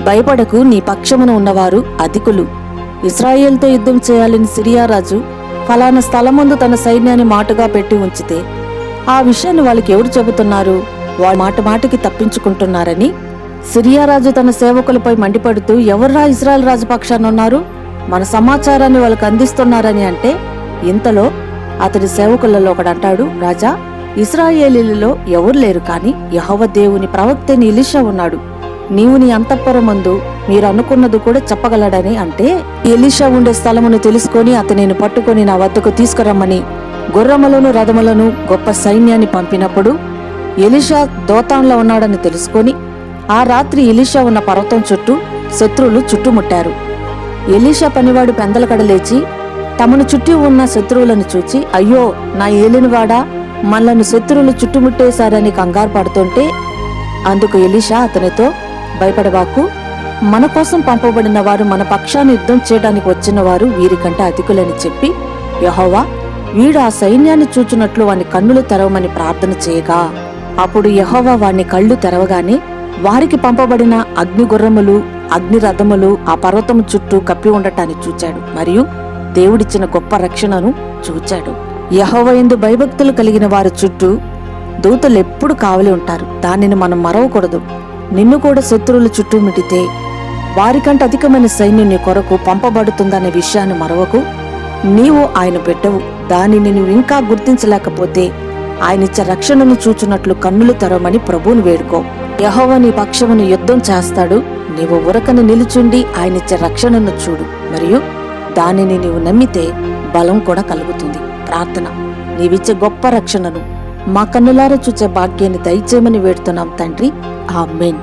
భయపడకు, నీ పక్షమున ఉన్నవారు అధికులు. ఇశ్రాయేలుతో యుద్ధం చేయాలని సిరియా రాజు ఫలానా స్థలమందు తన సైన్యాన్ని మాటుగా పెట్టి ఉంచితే ఆ విషయాన్ని వాళ్ళకి ఎవరు చెబుతున్నారు? వాళ్ళు మాట మాటికి తప్పించుకుంటున్నారని సిరియా రాజు తన సేవకులపై మండిపడుతూ, ఎవర్రా ఇశ్రాయేల్ రాజు పక్షాన ఉన్నారు, మన సమాచారాన్ని వాళ్ళకి అందిస్తున్నారని అంటే, ఇంతలో అతడి సేవకులలో ఒకడంటాడు, రాజా, ఇశ్రాయేలీలలో ఎవరు లేరు, కాని యెహోవా దేవుని ప్రవక్త అయిన ఎలీషా ఉన్నాడు. నీవు నీ అంతఃపురమందు మీరు అనుకున్నది కూడా చెప్పగలడని అంటే, ఎలీషా ఉండే స్థలమును తెలుసుకొని అతనిని పట్టుకొని నా వద్దకు తీసుకురమ్మని గుర్రములను రథములను గొప్ప సైన్యాన్ని పంపినప్పుడు ఎలీషా దోతాన్లో ఉన్నాడని తెలుసుకొని ఆ రాత్రి ఎలీషా ఉన్న పర్వతం చుట్టూ శత్రువులు చుట్టుముట్టారు. ఎలీషా పనివాడు పెందలకడ లేచి తమను చుట్టూ ఉన్న శత్రువులను చూచి, అయ్యో నా ఏలినవాడా, మనలను శత్రువులు చుట్టుముట్టేశారని కంగారు పడుతుంటే, అందుకు ఎలీషా అతనితో, భయపడవాకు, మన కోసం పంపబడిన వారు మన పక్షాన్ని యుద్ధం చేయడానికి వచ్చిన వారు వీరికంటే అధికులని చెప్పి, యెహోవా వీడు ఆ సైన్యాన్ని చూచున్నట్లు వాని కన్నులు తెరవమని ప్రార్థన చేయగా, అప్పుడు యెహోవా వాని కళ్ళు తెరవగానే వారికి పంపబడిన అగ్ని గుర్రములు అగ్ని రథములు ఆ పర్వతము చుట్టూ కప్పి ఉండటాన్ని చూచాడు. మరియు దేవుడిచ్చిన గొప్ప రక్షణను చూచాడు. యెహోవా యందు భయభక్తులు కలిగిన వారి చుట్టూ దూతలు ఎప్పుడు కావలి ఉంటారు. దానిని మనం మరవకూడదు. నిన్ను కూడా శత్రువులు చుట్టుముట్టితే వారికంటే అధికమైన సైన్యం నీ కొరకు పంపబడుతుందనే విషయాన్ని మరవకు. నీవు ఆయన బిడ్డవు. దానిని నువ్వు ఇంకా గుర్తించలేకపోతే ఆయనిచ్చే రక్షణను చూచున్నట్లు కన్నులు తెరవమని ప్రభువును వేడుకో. యెహోవా నీ పక్షమును యుద్ధం చేస్తాడు. నీవు ఉరకని నిలుచుండి ఆయనిచ్చే రక్షణను చూడు. మరియు దానిని నీవు నమ్మితే బలం కూడా కలుగుతుంది. ప్రార్థన. నీవిచ్చే గొప్ప రక్షణను మా కన్నులారా చూచే భాగ్యాన్ని దయచేయమని వేడుతున్నాం తండ్రి. ఆమేన్.